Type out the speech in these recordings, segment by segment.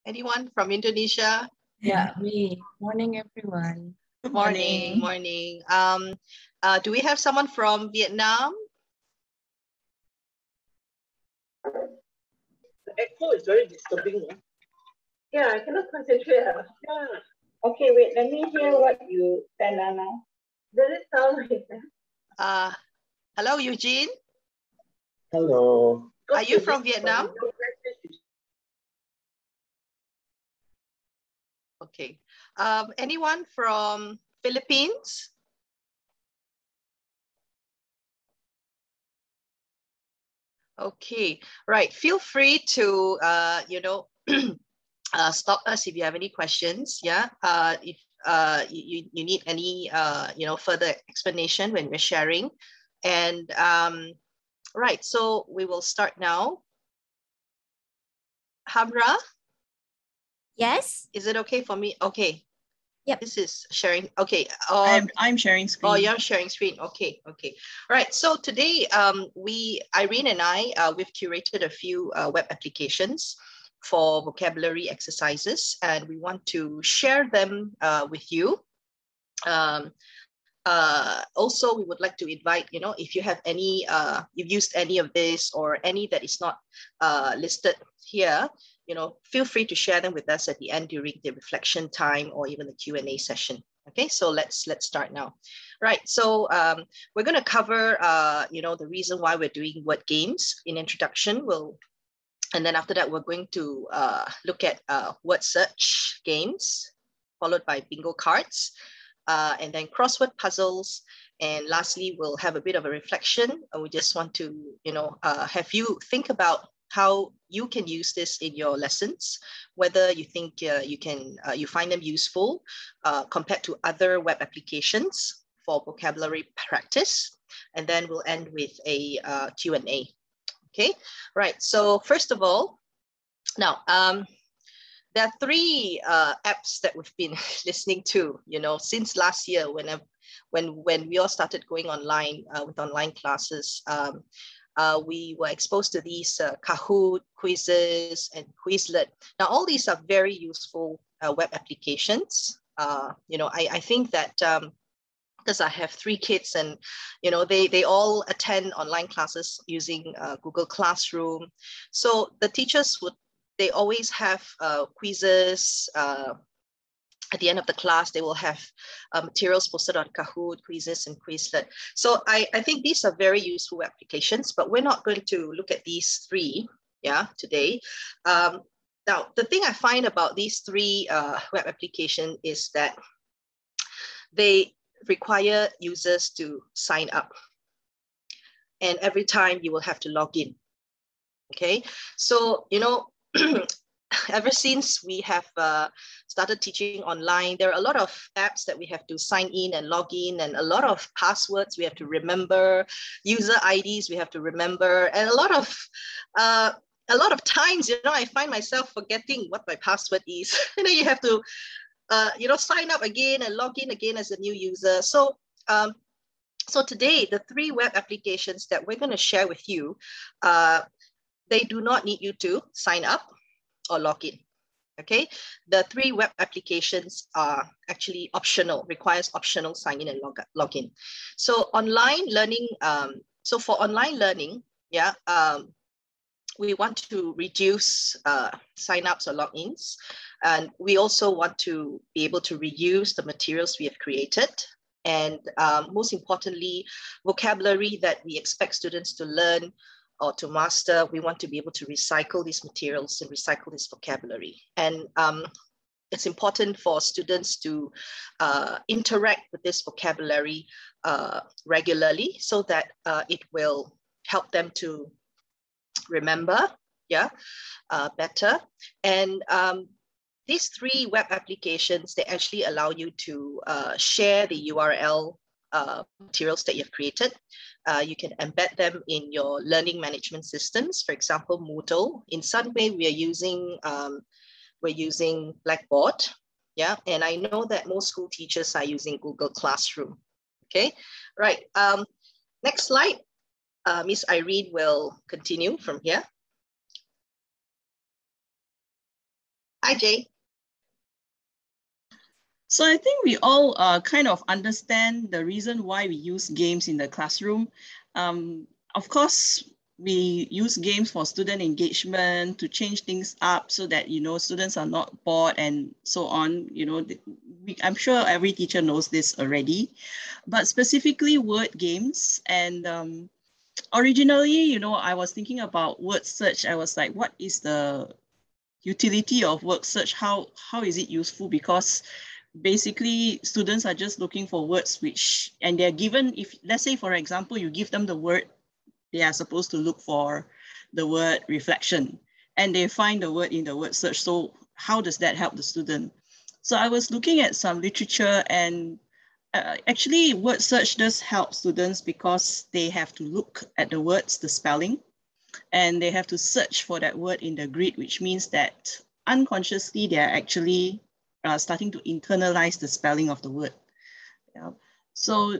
Anyone from Indonesia? Yeah, me. Morning, everyone. Good Morning, morning. morning. Do we have someone from Vietnam? The echo is very disturbing. Yeah, I cannot concentrate. Yeah. Okay, wait, let me hear what you said now. Does it sound like that? Hello, Eugene. Hello. Are you from Vietnam? Okay. Anyone from Philippines? Okay, right. Feel free to, stop us if you have any questions. Yeah. If you need any, further explanation when we're sharing. And right, so we will start now. Hamra? Yes. Is it okay for me? Okay. Yep. This is sharing. Okay. I'm sharing screen. Oh, you're sharing screen. Okay. Okay. All right. So today, Irene and I, we've curated a few web applications for vocabulary exercises, and we want to share them with you. Also, we would like to invite, if you have any, you've used any of this or any that is not listed here, feel free to share them with us at the end during the reflection time or even the Q&A session. Okay, so let's start now. Right, so we're going to cover, the reason why we're doing word games in introduction. And then after that, we're going to look at word search games, followed by bingo cards, and then crossword puzzles. And lastly, we'll have a bit of a reflection. We just want to, have you think about how you can use this in your lessons, whether you think you find them useful compared to other web applications for vocabulary practice. And then we'll end with a Q&A. Okay, right. So first of all, now, there are three apps that we've been listening to, since last year when we all started going online with online classes. We were exposed to these Kahoot, quizzes, and Quizlet. Now, all these are very useful web applications. I think that because I have 3 kids and, they all attend online classes using Google Classroom. So the teachers they always have quizzes. At the end of the class, they will have materials posted on Kahoot, quizzes, and Quizlet. So I think these are very useful applications, but we're not going to look at these 3 today. Now, the thing I find about these 3 web applications is that they require users to sign up. And every time you will have to log in. Okay, so, ever since we have started teaching online, there are a lot of apps that we have to sign in and log in, and a lot of passwords we have to remember, user IDs we have to remember, and a lot of times, I find myself forgetting what my password is. And then you have to, sign up again and log in again as a new user. So, so today, the 3 web applications that we're going to share with you, they do not need you to sign up or log in. Okay, the 3 web applications are actually optional, requires optional sign in and log in. So online learning, so for online learning, we want to reduce signups or logins, and we also want to be able to reuse the materials we have created. And most importantly, vocabulary that we expect students to learn or to master, we want to be able to recycle these materials and recycle this vocabulary. And it's important for students to interact with this vocabulary regularly so that it will help them to remember better. And these 3 web applications, they actually allow you to share the URL materials that you've created. You can embed them in your learning management systems. For example, Moodle. In Sunway, we're using Blackboard. Yeah, and I know that most school teachers are using Google Classroom. Okay, right. Next slide. Miss Irene will continue from here. Hi, Jay. So I think we all kind of understand the reason why we use games in the classroom. Of course, we use games for student engagement to change things up so that, you know, students are not bored and so on. You know, I'm sure every teacher knows this already, but specifically word games. And originally, you know, I was thinking about word search. I was like, what is the utility of word search? How is it useful? Because basically students are just looking for words which, and they're given, if let's say, for example, you give them the word, they are supposed to look for the word reflection and they find the word in the word search. So how does that help the student? So I was looking at some literature, and actually word search does help students because they have to look at the words, the spelling, and they have to search for that word in the grid, which means that unconsciously they are actually starting to internalize the spelling of the word. Yeah. So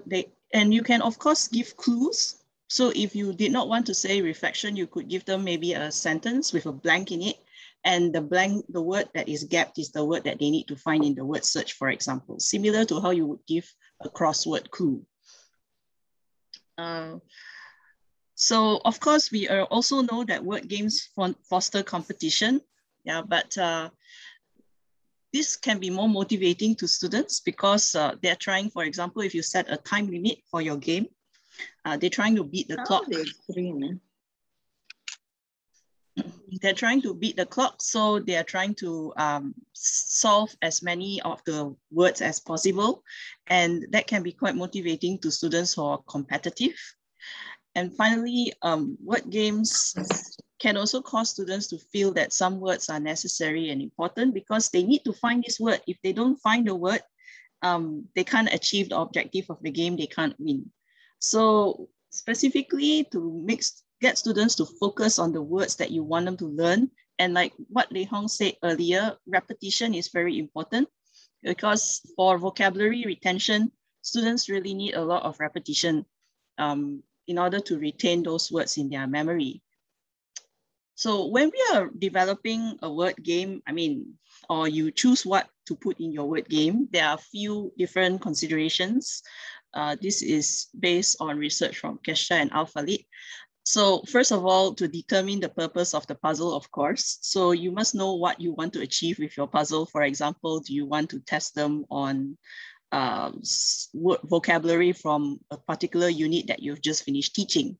and you can of course give clues. So if you did not want to say reflection, you could give them maybe a sentence with a blank in it, and the word that is gapped is the word that they need to find in the word search, for example, similar to how you would give a crossword clue. So of course we also know that word games foster competition. Yeah, but this can be more motivating to students because they're trying, for example, if you set a time limit for your game, they're trying to beat the clock. They're trying to beat the clock, so they are trying to solve as many of the words as possible. And that can be quite motivating to students who are competitive. And finally, word games can also cause students to feel that some words are necessary and important because they need to find this word. If they don't find the word, they can't achieve the objective of the game, they can't win. So specifically to get students to focus on the words that you want them to learn. And like what Lei Hong said earlier, repetition is very important because for vocabulary retention, students really need a lot of repetition in order to retain those words in their memory. So when we are developing a word game, or you choose what to put in your word game, there are a few different considerations. This is based on research from Kesha and Al-Falid. So first of all, to determine the purpose of the puzzle, of course. So you must know what you want to achieve with your puzzle. For example, do you want to test them on vocabulary from a particular unit that you've just finished teaching?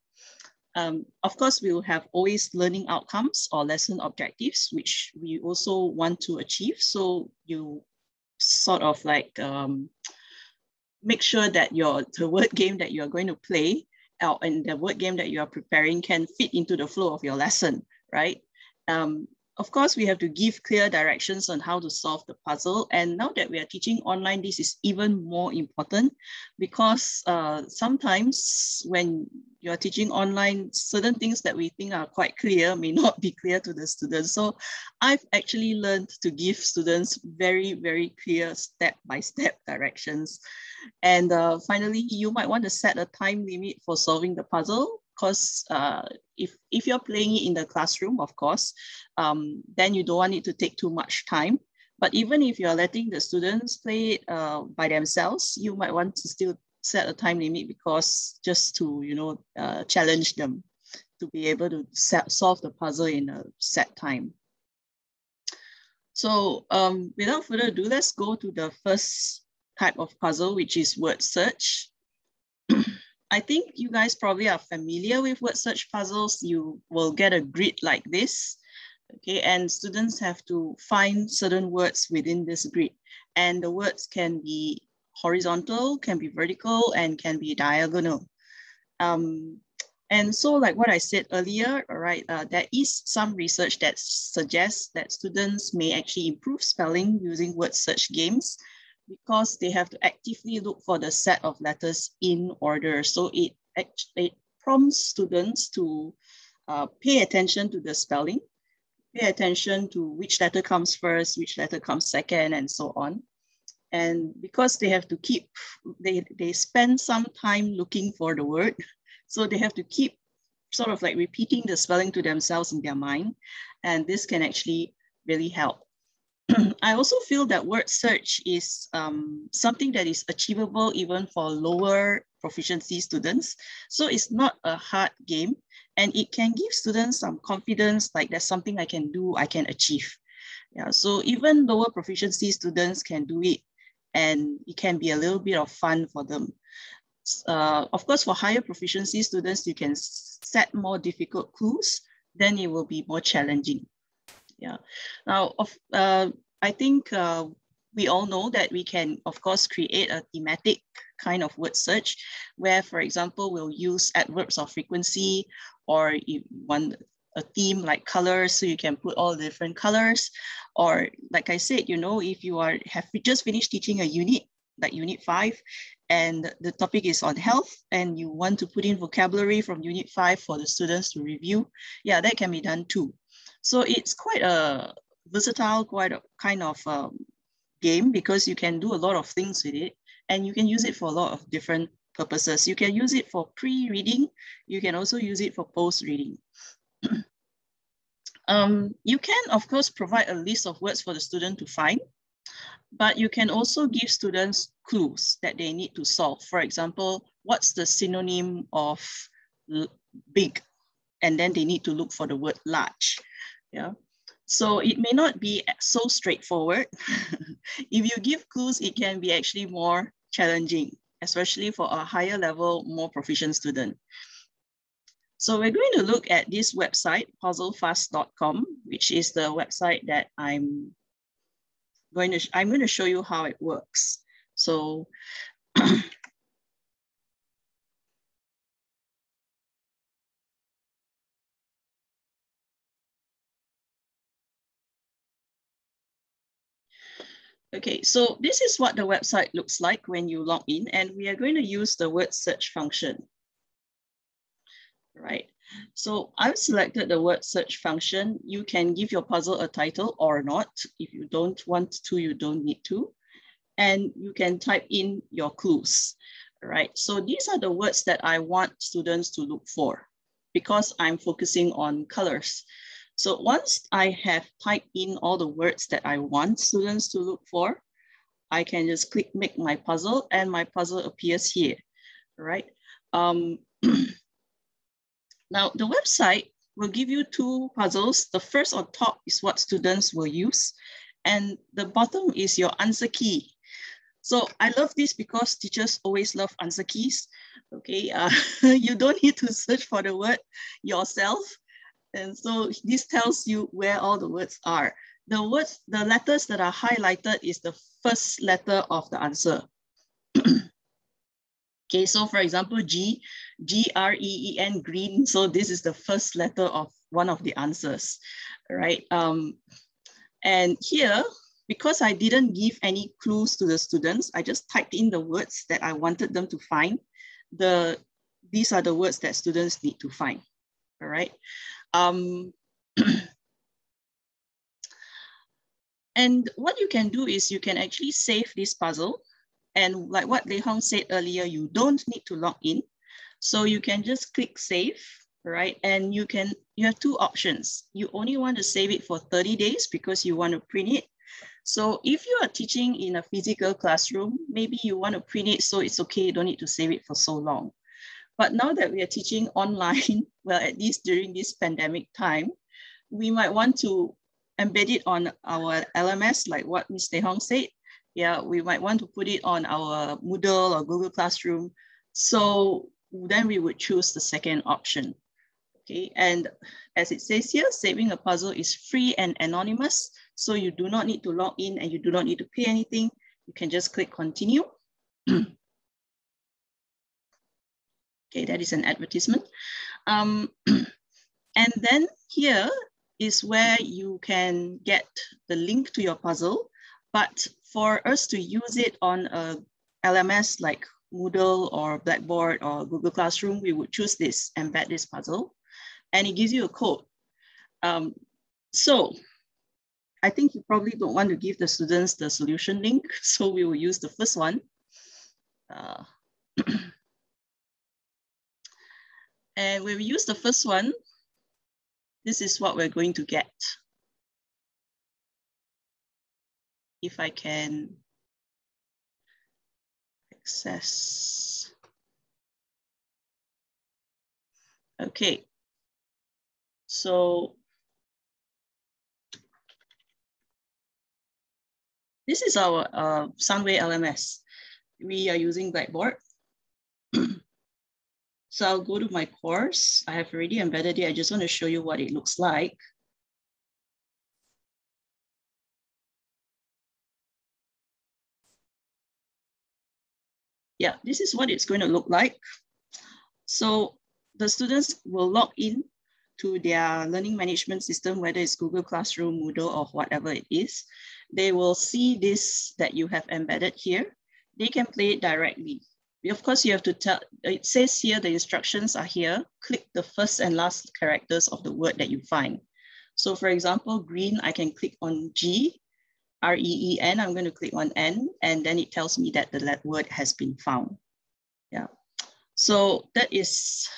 Of course, we will have always learning outcomes or lesson objectives, which we also want to achieve. So you sort of like make sure that the word game that you're going to play and the word game that you are preparing can fit into the flow of your lesson, right? Of course, we have to give clear directions on how to solve the puzzle. And now that we are teaching online, this is even more important because sometimes when you're teaching online, certain things that we think are quite clear may not be clear to the students. So I've actually learned to give students very, very clear step-by-step directions. And finally, you might want to set a time limit for solving the puzzle because if you're playing it in the classroom, of course, then you don't want it to take too much time. But even if you're letting the students play it by themselves, you might want to still set a time limit because just to, challenge them to be able to solve the puzzle in a set time. So without further ado, let's go to the first type of puzzle, which is word search. I think you guys probably are familiar with word search puzzles. You will get a grid like this, okay? And students have to find certain words within this grid. And the words can be horizontal, can be vertical, and can be diagonal. And so like what I said earlier, right, there is some research that suggests that students may actually improve spelling using word search games because they have to actively look for the set of letters in order. So it prompts students to pay attention to the spelling, pay attention to which letter comes first, which letter comes second, and so on. And because they have to keep, they spend some time looking for the word, so they have to keep sort of like repeating the spelling to themselves in their mind. And this can actually really help. I also feel that word search is something that is achievable even for lower proficiency students. So it's not a hard game, and it can give students some confidence, like there's something I can do, I can achieve. Yeah, so even lower proficiency students can do it, and it can be a little bit of fun for them. Of course, for higher proficiency students, you can set more difficult clues, then it will be more challenging. Yeah. Now, I think we all know that we can, of course, create a thematic kind of word search where, for example, we'll use adverbs of frequency, or you want a theme like colors, so you can put all the different colors. Or like I said, you know, if you have just finished teaching a unit, like unit 5, and the topic is on health, and you want to put in vocabulary from unit 5 for the students to review, yeah, that can be done too. So it's quite a versatile, quite a kind of game, because you can do a lot of things with it, and you can use it for a lot of different purposes. You can use it for pre-reading. You can also use it for post-reading. You can, of course, provide a list of words for the student to find, but you can also give students clues that they need to solve. For example, what's the synonym of big? And then they need to look for the word large. Yeah. So it may not be so straightforward. If you give clues, it can be actually more challenging, especially for a higher level, more proficient student. So we're going to look at this website, puzzlefast.com, which is the website that I'm going to show you how it works. So okay, so this is what the website looks like when you log in, and we are going to use the word search function. Right. So I've selected the word search function. You can give your puzzle a title or not. If you don't want to, you don't need to. And you can type in your clues. Right. So these are the words that I want students to look for, because I'm focusing on colors. So once I have typed in all the words that I want students to look for, I can just click make my puzzle, and my puzzle appears here. Right. Now, the website will give you 2 puzzles. The first on top is what students will use, and the bottom is your answer key. So I love this because teachers always love answer keys. Okay, you don't need to search for the word yourself. And so this tells you where all the words are. The letters that are highlighted is the first letter of the answer. Okay, so for example, G-R-E-E-N, green. So this is the first letter of one of the answers, right? And here, because I didn't give any clues to the students, I just typed in the words that I wanted them to find. These are the words that students need to find, all right? And what you can do is you can actually save this puzzle. And like what Lei Hong said earlier, you don't need to log in. So you can just click save, right? And you have 2 options. You only want to save it for 30 days because you want to print it. So if you are teaching in a physical classroom, maybe you want to print it so it's okay, you don't need to save it for so long. But now that we are teaching online, well, at least during this pandemic time, we might want to embed it on our LMS, like what Ms. Lei Hong said. Yeah, we might want to put it on our Moodle or Google Classroom. So then we would choose the second option. Okay, and as it says here, saving a puzzle is free and anonymous. So you do not need to log in and you do not need to pay anything. You can just click continue. Okay, that is an advertisement. And then here is where you can get the link to your puzzle. But for us to use it on a LMS like Moodle or Blackboard or Google Classroom, we would choose this, embed this puzzle, and it gives you a code. So I think you probably don't want to give the students the solution link, so we will use the first one. And when we use the first one, this is what we're going to get. if I can access. Okay, so this is our Sunway LMS. We are using Blackboard. So I'll go to my course. I have already embedded it. I just want to show you what it looks like. Yeah, this is what it's going to look like. So the students will log in to their learning management system, whether it's Google Classroom, Moodle, or whatever it is. They will see this that you have embedded here. They can play it directly. Of course, you have to tell, it says here, the instructions are here. Click the first and last characters of the word that you find. So for example, green, I can click on G, R-E-E-N, I'm going to click on N, and then it tells me that the word has been found. Yeah. So that is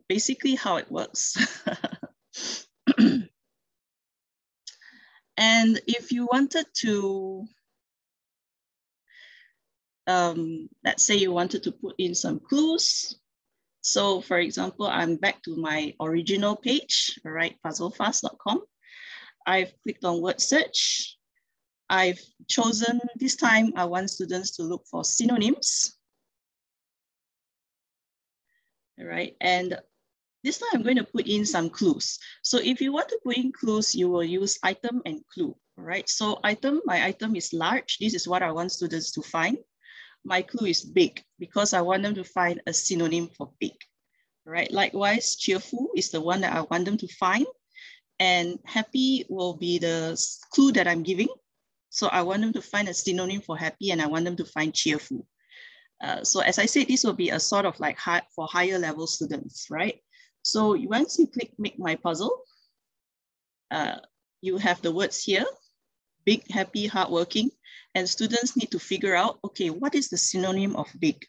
basically how it works. And if you wanted to, let's say you wanted to put in some clues. So for example, I'm back to my original page, all right, puzzlefast.com. I've clicked on word search. I've chosen, this time I want students to look for synonyms. All right, and this time I'm going to put in some clues. So if you want to put in clues, you will use item and clue, all right? So item, my item is large. This is what I want students to find. My clue is big because I want them to find a synonym for big, right? Likewise, cheerful is the one that I want them to find, and happy will be the clue that I'm giving. So I want them to find a synonym for happy, and I want them to find cheerful. So as I said, this will be a sort of like for higher level students, right? So once you click make my puzzle, you have the words here, big, happy, hardworking, and students need to figure out, okay, what is the synonym of big?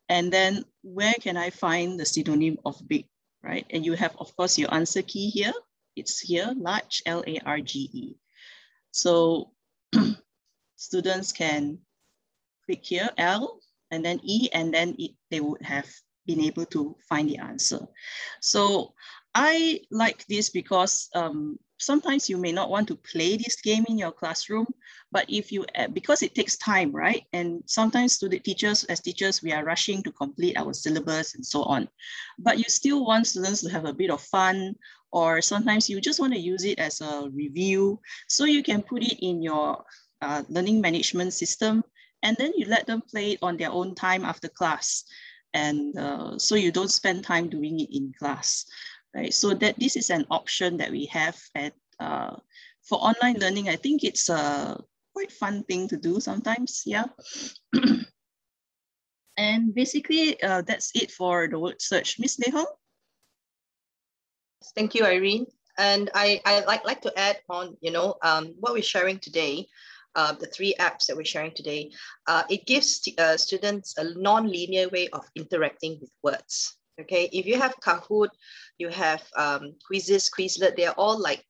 And then where can I find the synonym of big, right? And you have, of course, your answer key here. It's here, large, L-A-R-G-E. So students can click here, L, and then E, and then they would have been able to find the answer. So I like this because sometimes you may not want to play this game in your classroom, but if you, because it takes time, right? And sometimes to the teachers, as teachers, we are rushing to complete our syllabus and so on. But you still want students to have a bit of fun, or sometimes you just want to use it as a review. So you can put it in your learning management system, and then you let them play it on their own time after class. And so you don't spend time doing it in class. Right, so that this is an option that we have at, for online learning. I think it's a quite fun thing to do sometimes, yeah. And basically, that's it for the word search. Miss Lehong? Thank you, Irene. And I like to add on, you know, what we're sharing today, the 3 apps that we're sharing today, it gives students a non-linear way of interacting with words. Okay, if you have Kahoot, you have quizzes, Quizlet, they're all like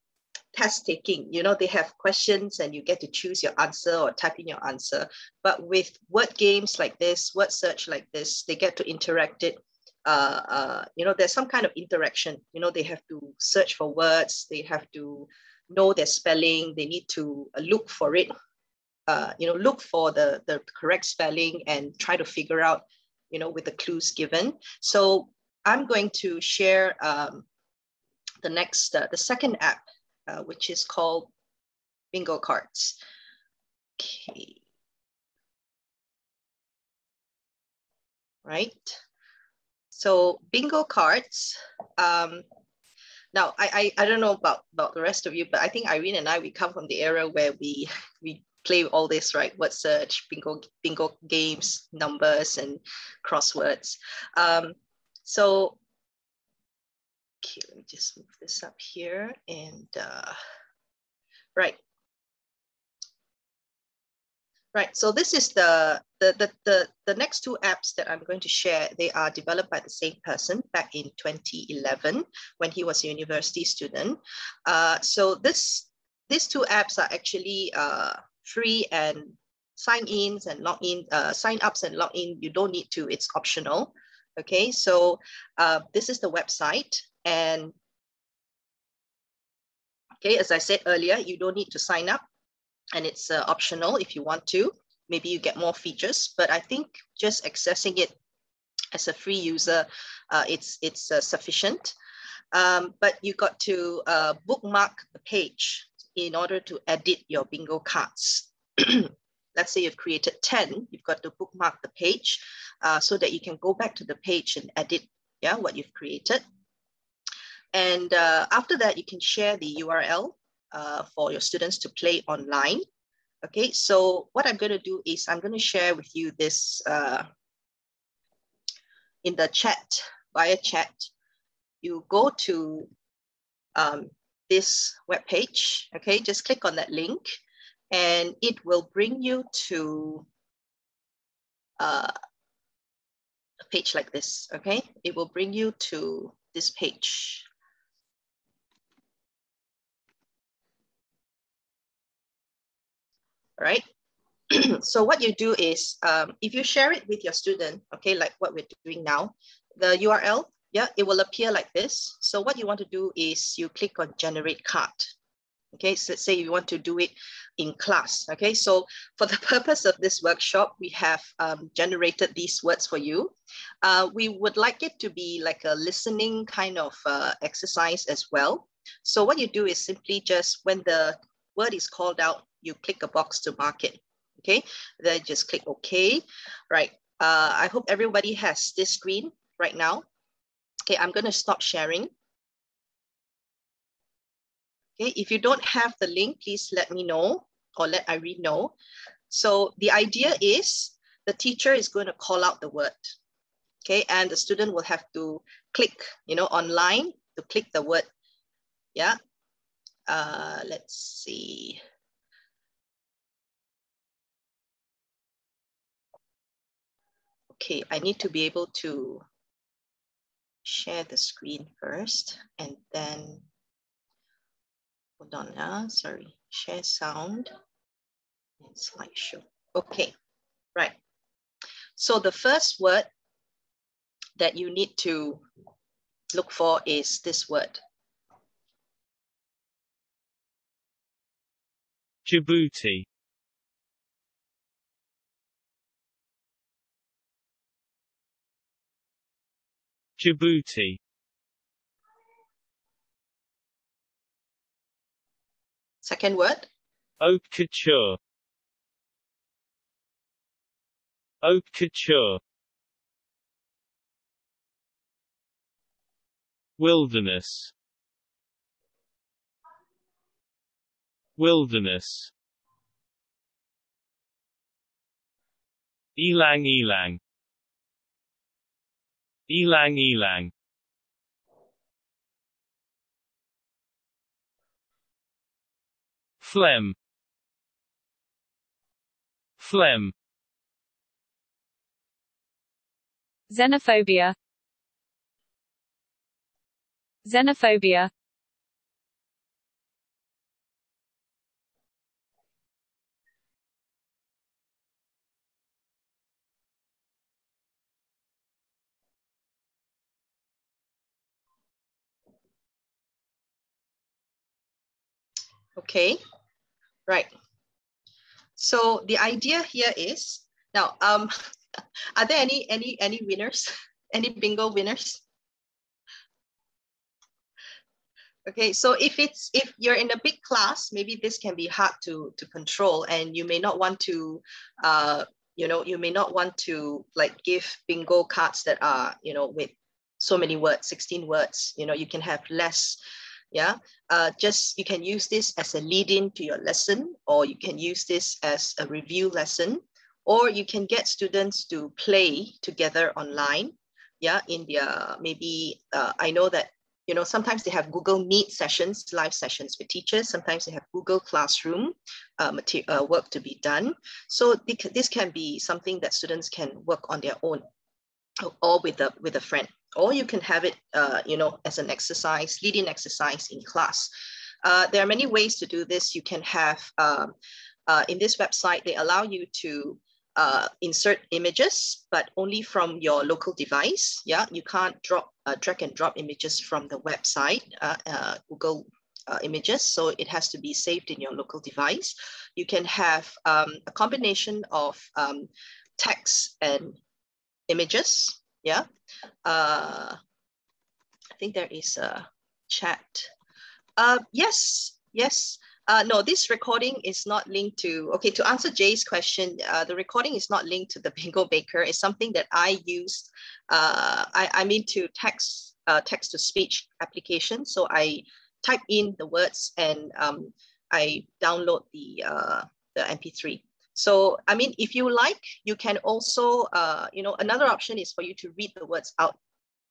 test taking, you know, they have questions and you get to choose your answer or type in your answer. But with word games like this, word search like this, they get to interact it. You know, there's some kind of interaction, you know, they have to search for words, they have to know their spelling, they need to look for it, you know, look for the correct spelling and try to figure out, you know, with the clues given. So I'm going to share the second app, which is called Bingo Cards. Okay. Right. So Bingo Cards. Now, I don't know about the rest of you, but I think Irene and I, we come from the era where we play all this, right? Word search, bingo games, numbers, and crosswords. So, okay, let me just move this up here and right. Right, so this is the next 2 apps that I'm going to share. They are developed by the same person back in 2011 when he was a university student. So these 2 apps are actually free, and sign-ins and login, sign-ups and login, you don't need to, it's optional. Okay, so this is the website, and okay, as I said earlier, you don't need to sign up, and it's optional if you want to. Maybe you get more features, but I think just accessing it as a free user, it's sufficient. But you got to bookmark the page in order to edit your bingo cards. Let's say you've created 10, you've got to bookmark the page so that you can go back to the page and edit what you've created. And after that, you can share the URL for your students to play online. Okay, so what I'm going to do is I'm going to share with you this in the chat, via chat. You go to this web page, okay, just click on that link and it will bring you to a page like this, okay? It will bring you to this page. All right, so what you do is, if you share it with your student, okay, like what we're doing now, the URL, it will appear like this. So what you want to do is you click on generate card. Okay, so let's say you want to do it in class. Okay, so for the purpose of this workshop, we have generated these words for you. We would like it to be like a listening kind of exercise as well. So what you do is simply just when the word is called out, you click a box to mark it. Okay, then just click OK. Right, I hope everybody has this screen right now. Okay, I'm going to stop sharing. Okay, if you don't have the link, please let me know or let Irene know. So the idea is the teacher is going to call out the word. Okay, and the student will have to click, online to click the word. Yeah. Let's see. Okay, I need to be able to share the screen first and then, hold on, sorry, share sound and slideshow. Okay, right. So the first word that you need to look for is this word. Djibouti. Djibouti. Second word. Haute couture. Haute couture. Wilderness. Wilderness. Elang elang. Elang elang. Phlegm. Phlegm. Xenophobia. Xenophobia. Okay, right. So the idea here is, now, are there any winners? Any bingo winners? Okay, so if you're in a big class, maybe this can be hard to control, and you may not want to, you may not want to like give bingo cards that are, with so many words, 16 words. You can have less. Yeah, you can use this as a lead-in to your lesson, or you can use this as a review lesson, or you can get students to play together online. Yeah, in their maybe I know that sometimes they have Google Meet sessions, live sessions with teachers. Sometimes they have Google Classroom work to be done. So this can be something that students can work on their own, or with a friend. Or you can have it, as an exercise, lead-in exercise in class. There are many ways to do this. You can have in this website, they allow you to insert images, but only from your local device. Yeah, you can't drag and drop images from the website, Google images. So it has to be saved in your local device. You can have a combination of text and images. Yeah, I think there is a chat. Yes. No, this recording is not linked to, okay, to answer Jay's question, the recording is not linked to the Bingo Baker. It's something that I used, I'm into text to speech application. So I type in the words and I download the MP3. So, I mean, if you like, you can also, another option is for you to read the words out.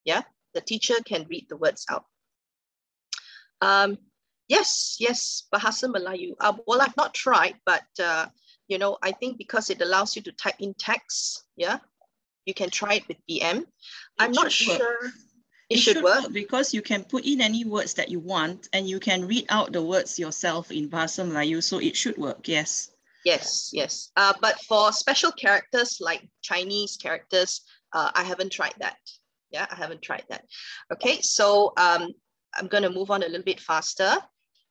Yeah, the teacher can read the words out. Yes, Bahasa Melayu. Well, I've not tried, but I think because it allows you to type in text, yeah, you can try it with BM. I'm not sure. It should work because you can put in any words that you want, and you can read out the words yourself in Bahasa Melayu, so it should work. Yes. Yes. But for special characters like Chinese characters, I haven't tried that. Yeah, I haven't tried that. Okay, so I'm going to move on a little bit faster.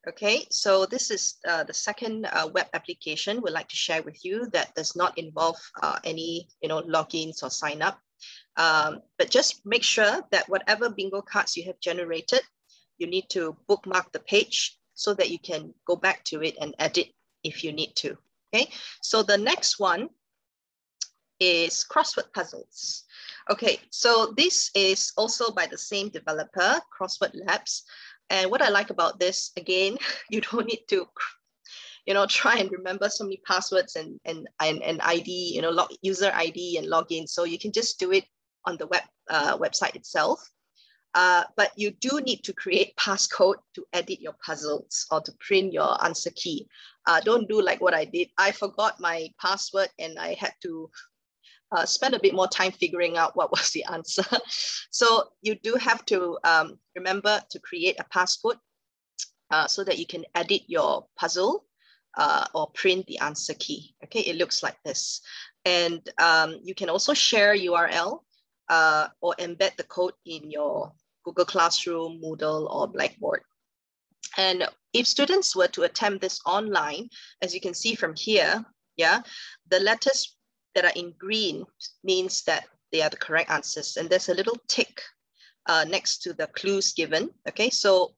Okay, so this is the second web application we'd like to share with you that does not involve any logins or sign up. But just make sure that whatever bingo cards you have generated, you need to bookmark the page so that you can go back to it and edit if you need to. Okay, so the next one is Crossword Puzzles. Okay, so this is also by the same developer, Crossword Labs. And what I like about this, again, you don't need to, try and remember so many passwords and ID, user ID and login. So you can just do it on the website itself. But you do need to create passcode to edit your puzzles or to print your answer key. Don't do like what I did. I forgot my password and I had to spend a bit more time figuring out what was the answer. So you do have to remember to create a passcode so that you can edit your puzzle or print the answer key. Okay, it looks like this. And you can also share URL or embed the code in your Google Classroom, Moodle, or Blackboard. And if students were to attempt this online, as you can see from here, yeah, the letters that are in green means that they are the correct answers. And there's a little tick next to the clues given. Okay, so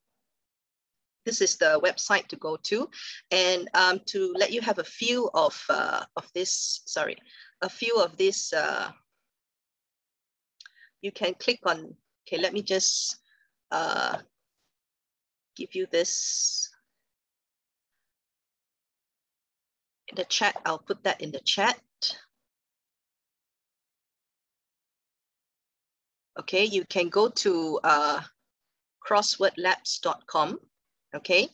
this is the website to go to. And to let you have a feel of this, you can click on, okay, let me just give you this in the chat. I'll put that in the chat. Okay, you can go to crosswordlabs.com, okay,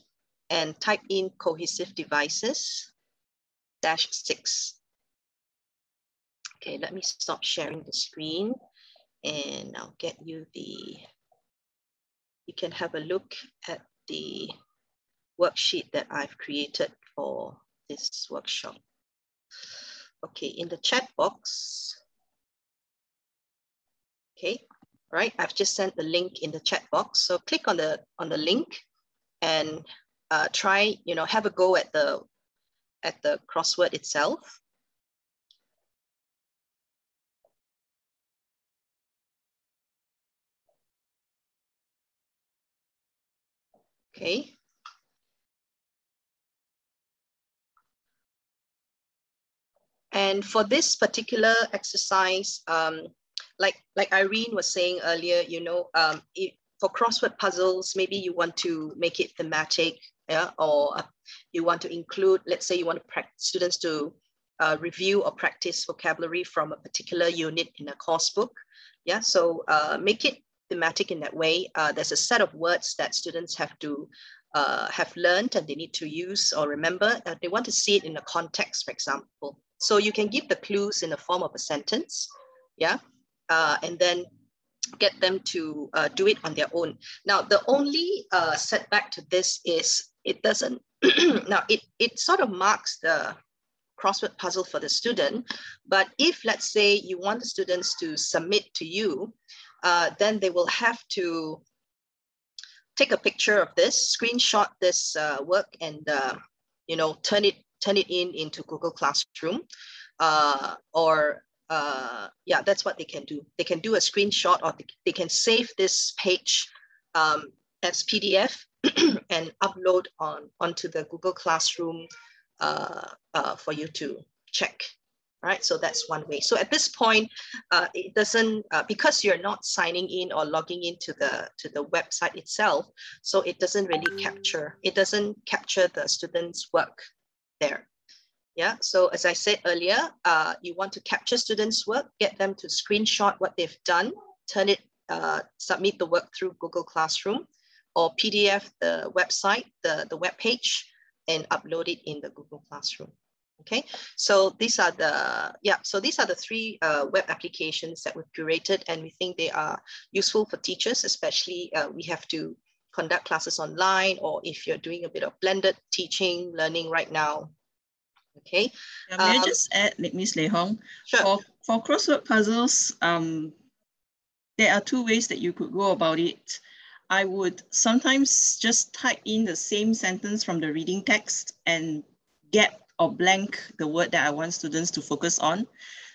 and type in cohesive devices -6. Okay, let me stop sharing the screen and I'll get you you can have a look at the worksheet that I've created for this workshop. Okay, in the chat box, okay, right, I've just sent the link in the chat box. So click on the link and try, have a go at the crossword itself. Okay. And for this particular exercise, like Irene was saying earlier, for crossword puzzles, maybe you want to make it thematic, yeah, or you want to include, let's say you want students to review or practice vocabulary from a particular unit in a course book. Yeah, so make it thematic in that way. There's a set of words that students have to have learned and they need to use or remember. They want to see it in a context, for example. So you can give the clues in the form of a sentence, yeah, and then get them to do it on their own. Now, the only setback to this is it doesn't, now it sort of marks the crossword puzzle for the student. But if, let's say, you want the students to submit to you, then they will have to take a picture of this, screenshot this work, and turn it into Google Classroom, yeah, that's what they can do. They can do a screenshot, or they can save this page as PDF and upload onto the Google Classroom for you to check. Right, so that's one way. So at this point, it doesn't because you're not signing in or logging into the website itself, so it doesn't really capture. It doesn't capture the students' work there. Yeah. So as I said earlier, you want to capture students' work, get them to screenshot what they've done, turn it, submit the work through Google Classroom, or PDF the website, the web page, and upload it in the Google Classroom. Okay, so these are the three web applications that we've curated, and we think they are useful for teachers, especially we have to conduct classes online, or if you're doing a bit of blended teaching, learning right now. Okay. May I just add, Ms. Lei Hong? Sure. For crossword puzzles, there are two ways that you could go about it. I would sometimes just type in the same sentence from the reading text and gap or blank the word that I want students to focus on.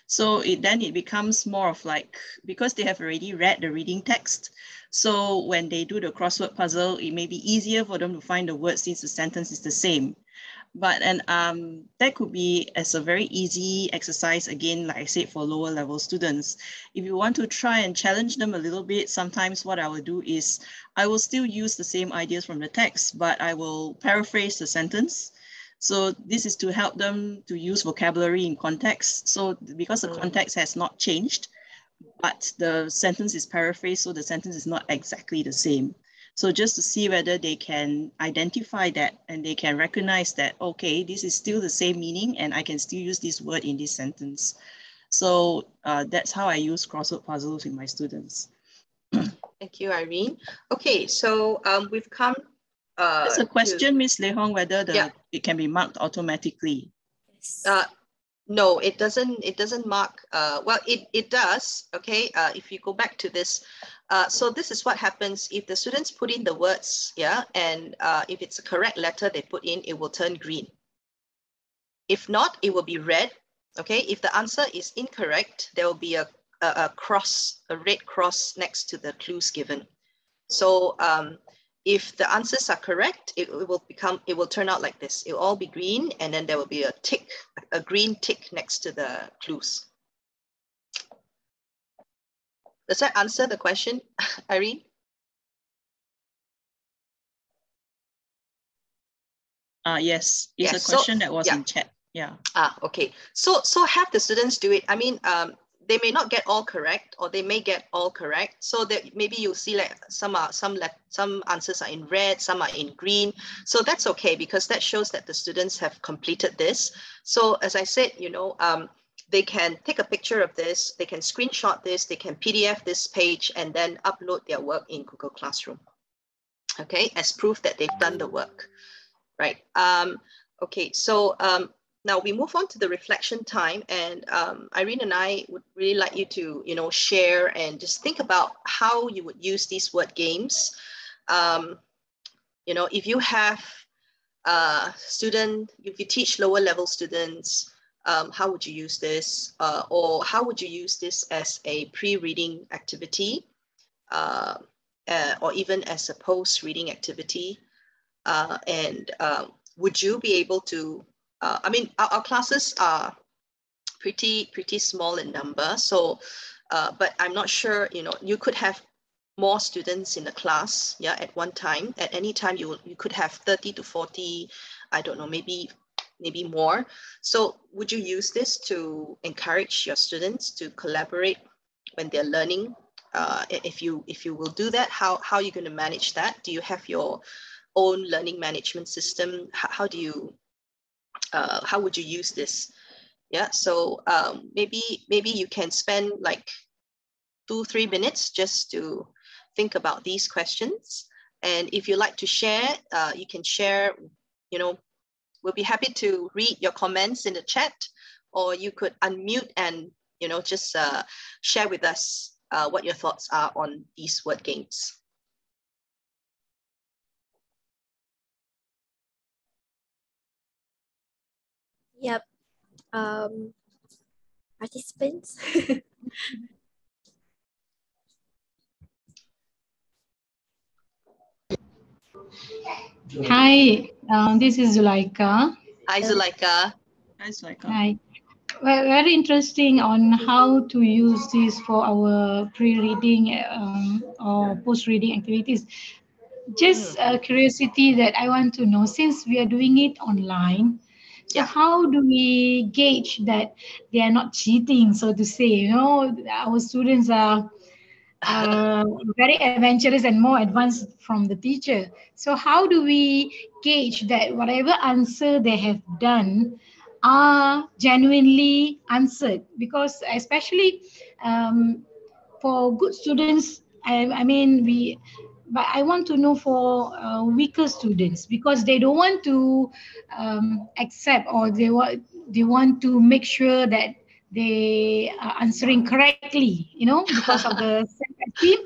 So then it becomes more of like, because they have already read the reading text, so when they do the crossword puzzle, it may be easier for them to find the word since the sentence is the same. But that could be as a very easy exercise, again, like I said, for lower level students. If you want to try and challenge them a little bit, sometimes what I will do is I will still use the same ideas from the text, but I will paraphrase the sentence. So this is to help them to use vocabulary in context. So because the context has not changed, but the sentence is paraphrased, so the sentence is not exactly the same. So just to see whether they can identify that and they can recognize that, okay, this is still the same meaning and I can still use this word in this sentence. So that's how I use crossword puzzles with my students. Thank you, Irene. Okay, so we've come There's a question, Ms. Lei Hong, whether it can be marked automatically. No, it doesn't. It doesn't mark. Well, it does. Okay. If you go back to this, so this is what happens if the students put in the words, and if it's a correct letter they put in, it will turn green. If not, it will be red. Okay. If the answer is incorrect, there will be a red cross next to the clues given. So if the answers are correct, it will turn out like this. It will all be green, and then there will be a green tick next to the clues. Does that answer the question, Irene? Yes, it's a question that was in chat. Yeah. Okay. So have the students do it. I mean, they may not get all correct, or they may get all correct. So that maybe you'll see like some answers are in red, some are in green. So that's okay, because that shows that the students have completed this. So as I said, they can take a picture of this, they can screenshot this, they can PDF this page, and then upload their work in Google Classroom. Okay, as proof that they've done the work, right? Okay, so now we move on to the reflection time, and Irene and I would really like you to, share and just think about how you would use these word games. If you have if you teach lower level students, how would you use this? Or how would you use this as a pre-reading activity, or even as a post-reading activity? Would you be able to, I mean, our classes are pretty small in number. So, but I'm not sure, you could have more students in the class, at one time. At any time, you could have 30 to 40, I don't know, maybe more. So would you use this to encourage your students to collaborate when they're learning? If you will do that, how are you going to manage that? Do you have your own learning management system? How would you use this? So maybe you can spend like 2-3 minutes just to think about these questions. And if you like to share, you can share, we'll be happy to read your comments in the chat, or you could unmute and, you know, just share with us what your thoughts are on these word games. Yep. Participants. Hi, this is Zuleika. Hi, Zuleika. Hi, Zuleika. Hi. Well, very interesting on how to use this for our pre-reading or post-reading activities. Just a curiosity that I want to know, since we are doing it online, so how do we gauge that they are not cheating, so to say? You know, our students are very adventurous and more advanced from the teacher. So how do we gauge that whatever answer they have done are genuinely answered? Because especially for good students, but I want to know for weaker students, because they don't want to accept, or they want to make sure that they are answering correctly, you know, because of the self-esteem.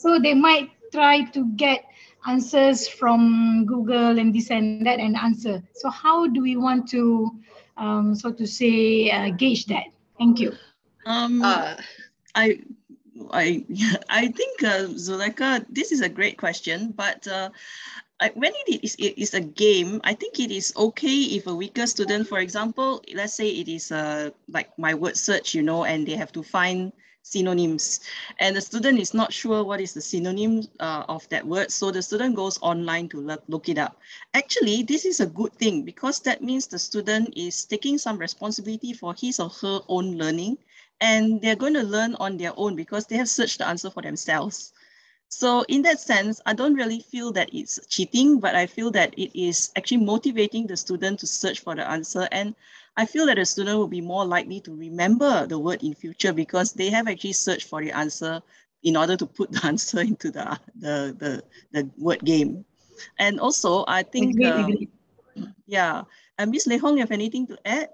So they might try to get answers from Google and this and that and answer. So how do we want to, so to say, gauge that? Thank you. I think, Zuleika, this is a great question, but when it is a game, I think it is okay if a weaker student, for example, let's say it is like my word search, you know, and they have to find synonyms, and the student is not sure what is the synonym of that word, so the student goes online to look it up. Actually, this is a good thing, because that means the student is taking some responsibility for his or her own learning, and they're going to learn on their own because they have searched the answer for themselves. So in that sense, I don't really feel that it's cheating, but I feel that it is actually motivating the student to search for the answer. And I feel that the student will be more likely to remember the word in future because they have actually searched for the answer in order to put the answer into the word game. And also, I think, yeah. And Ms. Leh Hong, you have anything to add?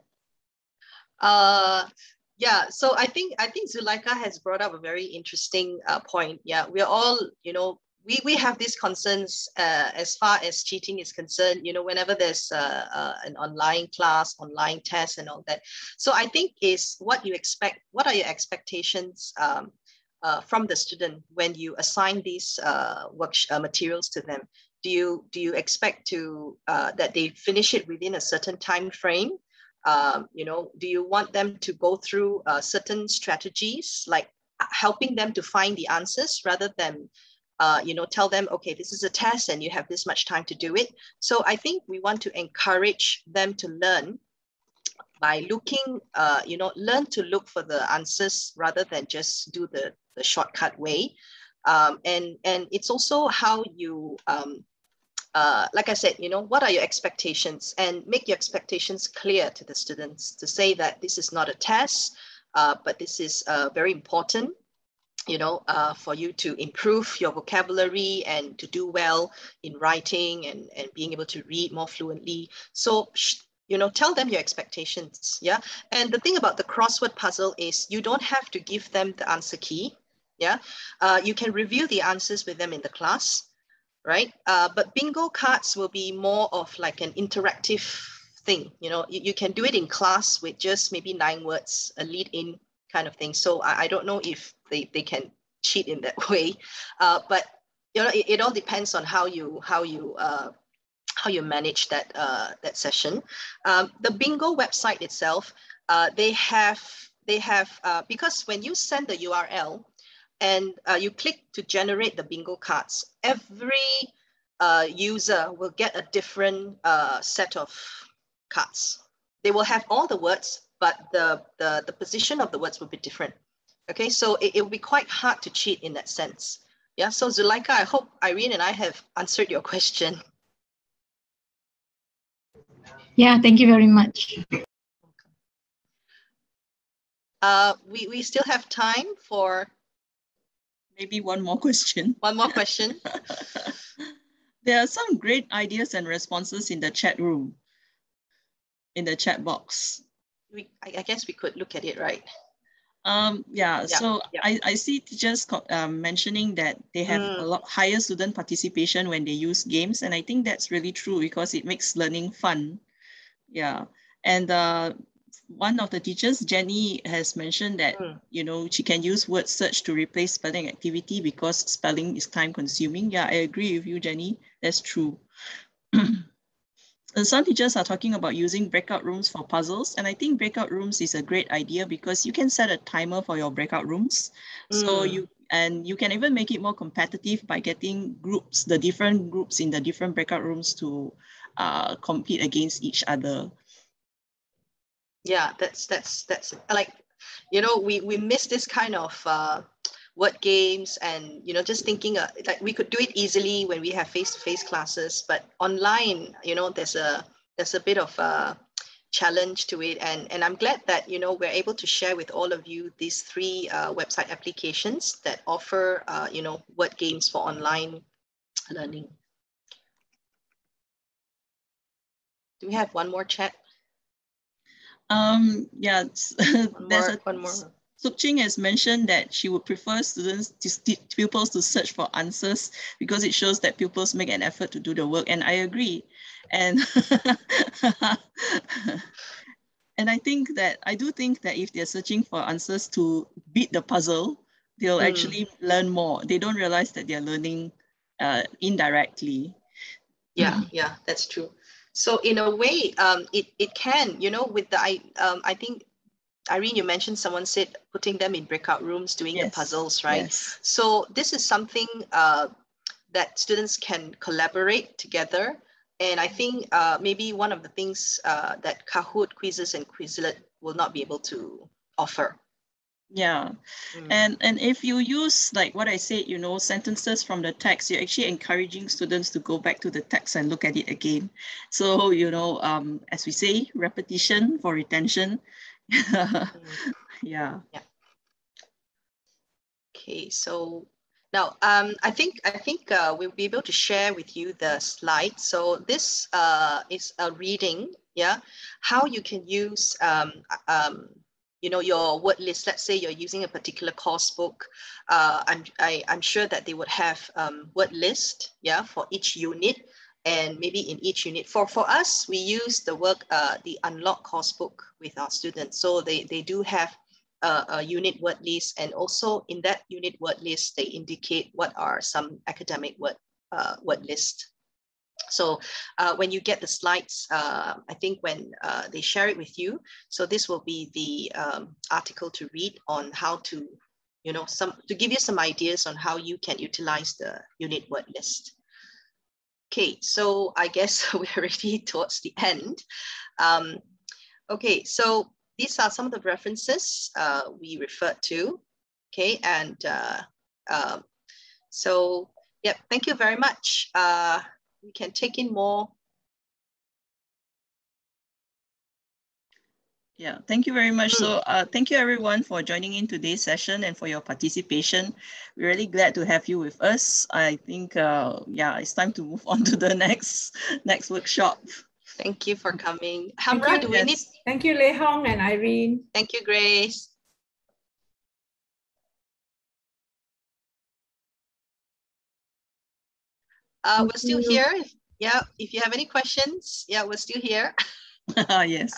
Yeah, so I think Zuleika has brought up a very interesting point. Yeah, we are all, you know, we have these concerns as far as cheating is concerned, you know, whenever there's an online class, online test and all that. So I think is what you expect, what are your expectations from the student when you assign these materials to them? Do you expect to that they finish it within a certain time frame? You know, do you want them to go through certain strategies, like helping them to find the answers rather than, you know, tell them, okay, this is a test and you have this much time to do it? So I think we want to encourage them to learn by looking, you know, learn to look for the answers rather than just do the shortcut way. And it's also how you, like I said, you know, what are your expectations, and make your expectations clear to the students to say that this is not a test, but this is very important, you know, for you to improve your vocabulary and to do well in writing and being able to read more fluently. So, you know, tell them your expectations. Yeah. And the thing about the crossword puzzle is you don't have to give them the answer key. Yeah. You can review the answers with them in the class. Right? But bingo cards will be more of like an interactive thing. You know, you can do it in class with just maybe 9 words, a lead-in kind of thing. So I don't know if they can cheat in that way. But you know, it all depends on how you manage that that session. The bingo website itself, they have because when you send the URL, and you click to generate the bingo cards, every user will get a different set of cards. They will have all the words, but the position of the words will be different. Okay, so it will be quite hard to cheat in that sense. Yeah, so Zuleika, I hope Irene and I have answered your question. Yeah, thank you very much. We still have time for maybe one more question. One more question. There are some great ideas and responses in the chat room. in the chat box. I guess we could look at it, right? So I see teachers mentioning that they have a lot higher student participation when they use games, and I think that's really true because it makes learning fun. Yeah, and one of the teachers, Jenny, has mentioned that you know, she can use word search to replace spelling activity because spelling is time consuming. Yeah, I agree with you, Jenny. That's true. And some teachers are talking about using breakout rooms for puzzles. And I think breakout rooms is a great idea because you can set a timer for your breakout rooms. So you can even make it more competitive by getting groups, the different groups in the different breakout rooms to compete against each other. Yeah, that's like, you know, we miss this kind of word games, and you know, just thinking like we could do it easily when we have face-to-face classes, but online, you know, there's a bit of a challenge to it, and I'm glad that, you know, we're able to share with all of you these 3 website applications that offer you know, word games for online learning. Do we have one more chat? Yeah, one more. Suk Ching has mentioned that she would prefer pupils to search for answers because it shows that pupils make an effort to do the work, and I agree. And and I do think that if they're searching for answers to beat the puzzle, they'll actually learn more. They don't realize that they're learning indirectly. Yeah, that's true. So in a way, it can, you know, with the I think, Irene, you mentioned someone said putting them in breakout rooms doing the puzzles, right? Yes. So this is something that students can collaborate together. And I think maybe one of the things that Kahoot, quizzes, and Quizlet will not be able to offer. Yeah, and if you use, like what I said, you know, sentences from the text, you're actually encouraging students to go back to the text and look at it again. So, you know, as we say, repetition for retention. Yeah. Okay, so now I think we'll be able to share with you the slides. So this is a reading, how you can use you know, your word list. Let's say you're using a particular course book. I'm sure that they would have word list, for each unit, and maybe in each unit. For us, we use the Unlock course book with our students. So they do have a unit word list, and also in that unit word list, they indicate what are some academic word list. So when you get the slides, I think when they share it with you, so this will be the article to read on how to, you know, to give you some ideas on how you can utilize the unit word list. Okay, so I guess we're already towards the end. Okay, so these are some of the references we referred to. Okay, and so yeah, thank you very much. We can take in more. Yeah, thank you very much. So thank you everyone for joining in today's session and for your participation. We're really glad to have you with us. I think, yeah, it's time to move on to the next workshop. Thank you for coming. Hamra, do we need? Thank you, Lei Hong and Irene. Thank you, Grace. We're still here. Yeah, if you have any questions, yeah, we're still here. Yes.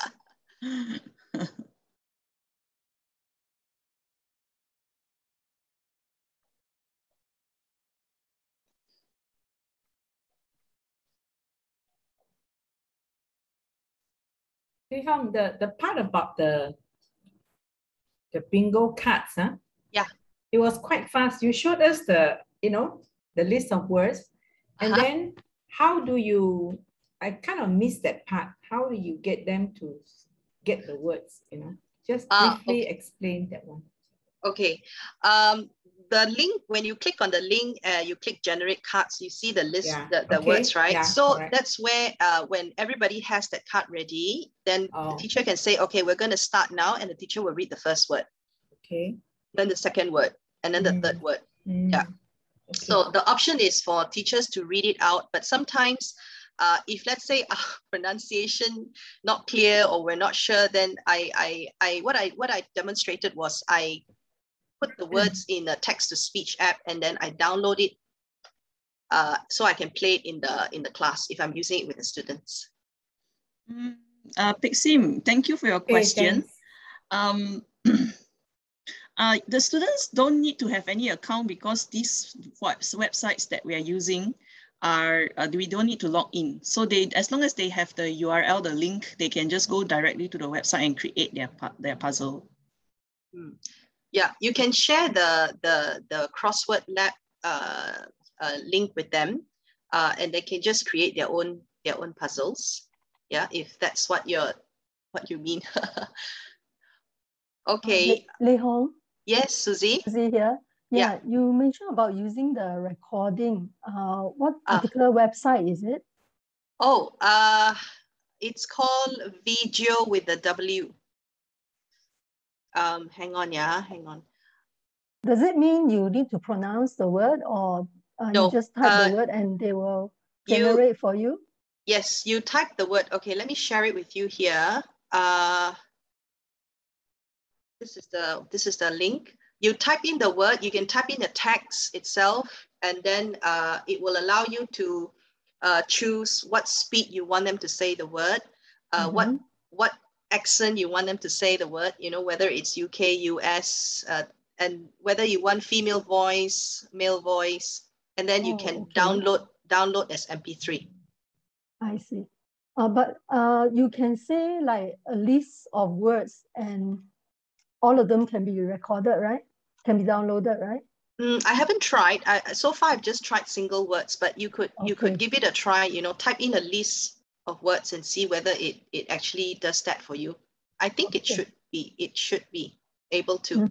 Lei Hong, the part about the bingo cards, huh? Yeah. It was quite fast. You showed us the list of words, and then how do you? I kind of missed that part. How do you get them to get the words? You know, just briefly explain that one. Okay. The link, when you click on the link, you click generate cards, you see the list, the words, right? Yeah, so correct. That's where when everybody has that card ready, then the teacher can say, okay, we're going to start now, and the teacher will read the first word. Okay. Then the second word, and then the third word. Yeah. Okay. So the option is for teachers to read it out, but sometimes If let's say pronunciation not clear or we're not sure, then what I demonstrated was I put the words in a text-to-speech app and then I download it so I can play it in the class if I'm using it with the students. Pixim, thank you for your question. The students don't need to have any account because these websites that we are using are, we don't need to log in. So as long as they have the URL, the link, they can just go directly to the website and create their puzzle. Yeah, you can share the crossword lab link with them, and they can just create their own puzzles. Yeah, if that's what you mean. Okay. Lei Hong. Yes, Susie. Susie here. Yeah, you mentioned about using the recording. What particular website is it? Oh, it's called Video with the W. Hang on. Does it mean you need to pronounce the word, or no, you just type the word and they will generate for you? Yes, you type the word. Okay, let me share it with you here. This is the link. You type in the word, you can type in the text itself, and then it will allow you to choose what speed you want them to say the word, what accent you want them to say the word, you know, whether it's UK, US, and whether you want female voice, male voice, and then you can download as MP3. I see. But you can say like a list of words and all of them can be recorded, right? Can be downloaded, right? I haven't tried. So far, I've just tried single words, but you could give it a try. You know, type in a list of words and see whether it actually does that for you. I think it should be able to.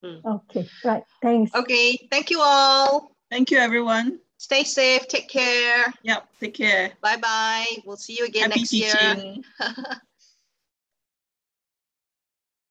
Okay, right. Thanks. Okay, thank you all. Thank you, everyone. Stay safe. Take care. Yep, take care. Bye-bye. We'll see you again next year. Happy teaching.